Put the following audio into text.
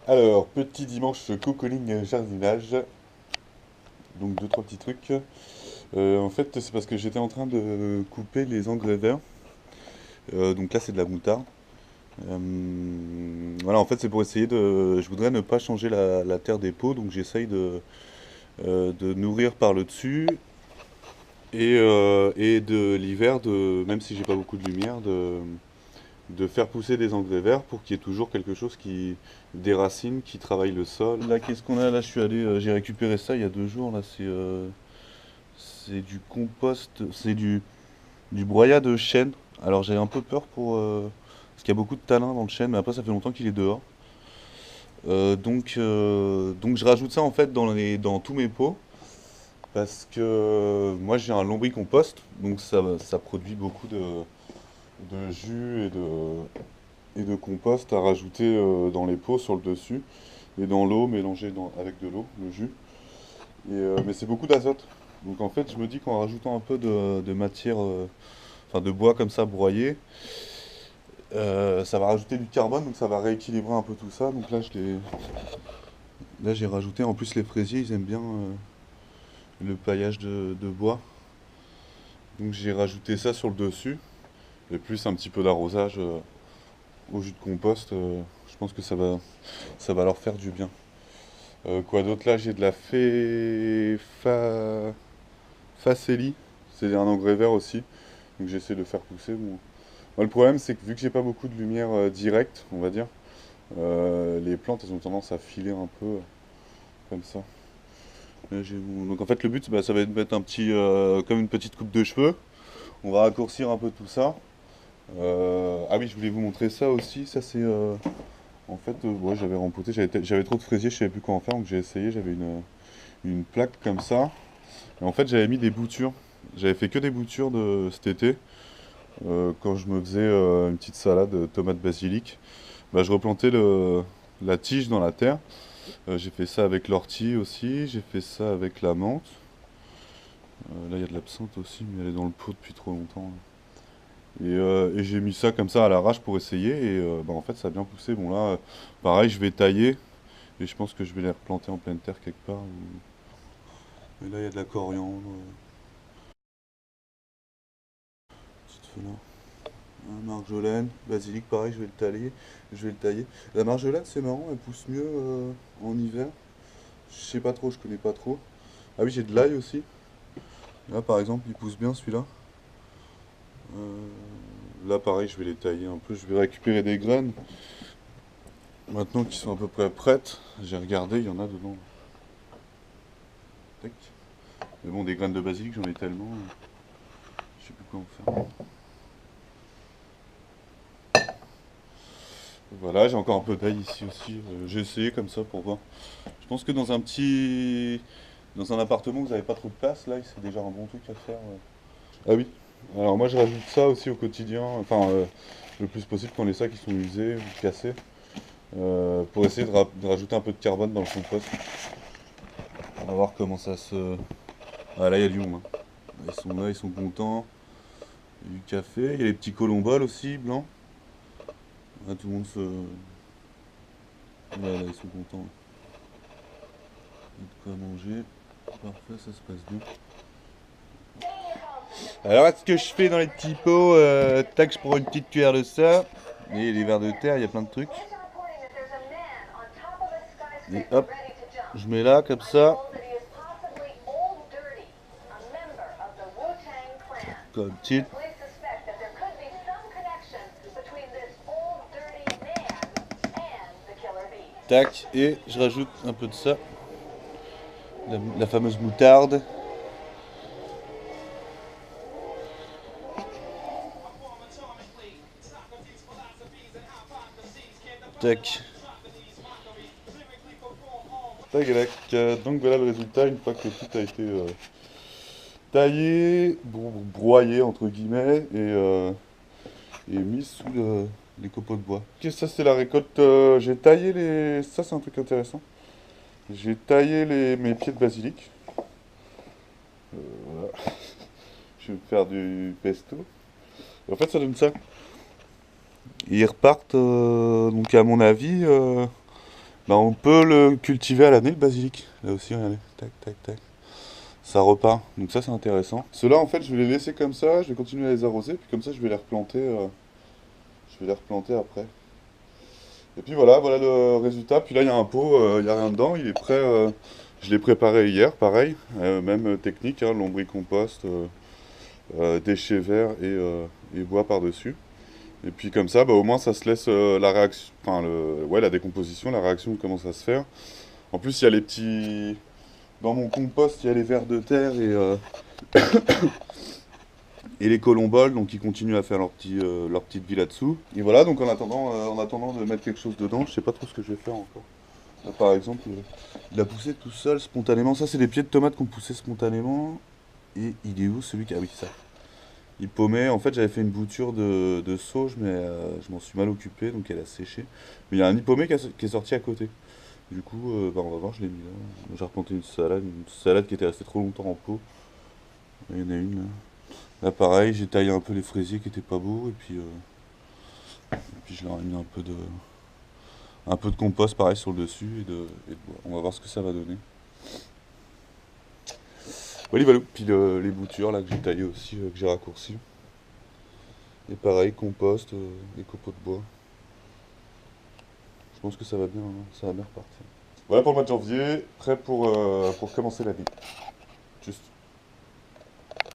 Alors, petit dimanche cocooning jardinage. Donc deux, trois petits trucs. En fait, c'est parce que j'étais en train de couper les engrais verts. Donc là, c'est de la moutarde. Voilà, en fait, c'est pour essayer de. Je voudrais ne pas changer la terre des pots, donc j'essaye de nourrir par le dessus et de l'hiver, même si j'ai pas beaucoup de lumière, de faire pousser des engrais verts pour qu'il y ait toujours quelque chose des racines qui travaillent le sol. Là, qu'est-ce qu'on a là? Je suis allé, j'ai récupéré ça il y a 2 jours. Là, c'est du compost, du broyat de chêne. Alors j'ai un peu peur parce qu'il y a beaucoup de tanin dans le chêne, mais après ça fait longtemps qu'il est dehors. Donc je rajoute ça en fait dans tous mes pots parce que moi j'ai un lombricompost, donc ça produit beaucoup de jus et de compost à rajouter dans les pots sur le dessus et dans l'eau mélangée avec de l'eau, le jus. Mais c'est beaucoup d'azote. Donc en fait, je me dis qu'en rajoutant un peu de matière, enfin de bois comme ça broyé, ça va rajouter du carbone, donc ça va rééquilibrer un peu tout ça. Donc là j'ai rajouté, en plus les fraisiers, ils aiment bien le paillage de bois. Donc j'ai rajouté ça sur le dessus, et plus un petit peu d'arrosage au jus de compost. Je pense que ça va leur faire du bien. Quoi d'autre là? J'ai de la facélie. C'est un engrais vert aussi. Donc j'essaie de faire pousser. Bon. Moi, le problème, c'est que vu que j'ai pas beaucoup de lumière directe, on va dire, les plantes, elles ont tendance à filer un peu comme ça. Là, donc en fait, le but, bah, ça va être de mettre comme une petite coupe de cheveux. On va raccourcir un peu tout ça. Ah oui, je voulais vous montrer ça aussi. Ça, c'est en fait, ouais, j'avais rempoté, j'avais trop de fraisiers, je savais plus quoi en faire, donc j'ai essayé. J'avais une plaque comme ça. Et en fait, j'avais mis des boutures. J'avais fait que des boutures cet été. Quand je me faisais une petite salade tomate basilic, bah, je replantais la tige dans la terre. J'ai fait ça avec l'ortie aussi, j'ai fait ça avec la menthe. Là, il y a de l'absinthe aussi, mais elle est dans le pot depuis trop longtemps. Et j'ai mis ça comme ça à l'arrache pour essayer, et bah, en fait, ça a bien poussé. Bon, là, pareil, je vais tailler, et je pense que je vais les replanter en pleine terre quelque part. Et là, il y a de la coriandre, petite fenêtre. Marjolaine, basilic, pareil, je vais le tailler. La marjolaine, c'est marrant, elle pousse mieux en hiver. Je sais pas trop, je connais pas trop. Ah oui, j'ai de l'ail aussi. Là, par exemple, il pousse bien celui-là. Là, pareil, je vais les tailler un peu. Je vais récupérer des graines. Maintenant qu'ils sont à peu près prêtes, j'ai regardé, il y en a dedans. Tac. Mais bon, des graines de basilic, j'en ai tellement. Je sais plus quoi en faire. Voilà, j'ai encore un peu d'ail ici aussi. J'ai essayé comme ça pour voir. Je pense que dans un appartement où vous n'avez pas trop de place, là, c'est déjà un bon truc à faire. Ah oui. Alors moi, je rajoute ça aussi au quotidien. Enfin, le plus possible quand les sacs ils sont usés ou cassés. Pour essayer de rajouter un peu de carbone dans le compost. On va voir comment ça se... Ah là, il y a du monde, hein. Ils sont là, ils sont contents. Il y a du café, il y a les petits colomboles aussi, blancs. Là, tout le monde se... Ouais, là, ils sont contents. Il y a de quoi manger. Parfait, ça se passe bien. Alors, ce que je fais dans les petits pots, tac, je prends une petite cuillère de ça. Et les vers de terre, il y a plein de trucs. Et hop, je mets là, comme ça. Comme petite. Tac, et je rajoute un peu de ça. La fameuse moutarde. Tac. Tac, tac. Donc voilà le résultat une fois que tout a été taillé, broyé entre guillemets et mis sous les copeaux de bois. Ok, ça c'est la récolte. J'ai taillé les. Ça c'est un truc intéressant. J'ai taillé mes pieds de basilic. Voilà. Je vais me faire du pesto. Et en fait ça donne ça. Et ils repartent, donc à mon avis, Bah, on peut le cultiver à l'année, le basilic. Là aussi, regardez. Tac, tac, tac. Ça repart. Donc ça, c'est intéressant. Ceux-là, en fait, je vais les laisser comme ça. Je vais continuer à les arroser. Puis comme ça, je vais les replanter. Je vais les replanter après. Et puis voilà, voilà le résultat. Puis là, il y a un pot, il n'y a rien dedans. Il est prêt. Je l'ai préparé hier, pareil. Même technique, hein, lombricompost, déchets verts et bois par-dessus. Et puis comme ça, bah, au moins ça se laisse la réaction, enfin ouais, la décomposition, la réaction commence à se faire. En plus, il y a les petits, dans mon compost, il y a les vers de terre et les colomboles, donc ils continuent à faire leur petite vie là-dessous. Et voilà, donc en attendant de mettre quelque chose dedans, je sais pas trop ce que je vais faire encore. Là, par exemple, il a poussé tout seul, spontanément. Ça, c'est des pieds de tomates qui ont poussé spontanément. Et il est où celui qui... Ah oui, ça. Il paumait. En fait, j'avais fait une bouture de sauge, mais je m'en suis mal occupé, donc elle a séché. Mais il y a un nid paumé qui est sorti à côté. Du coup, bah, on va voir, je l'ai mis là. J'ai replanté une salade qui était restée trop longtemps en pot. Il y en a une là. Là, pareil, j'ai taillé un peu les fraisiers qui étaient pas beaux, et puis je leur ai mis un peu de compost pareil sur le dessus et de bois. On va voir ce que ça va donner. Voilà, voilà. Puis les boutures là que j'ai taillées aussi, que j'ai raccourcies. Et pareil, compost, les copeaux de bois. Je pense que ça va bien repartir. Voilà pour le mois de janvier, prêt pour commencer l'année. Juste.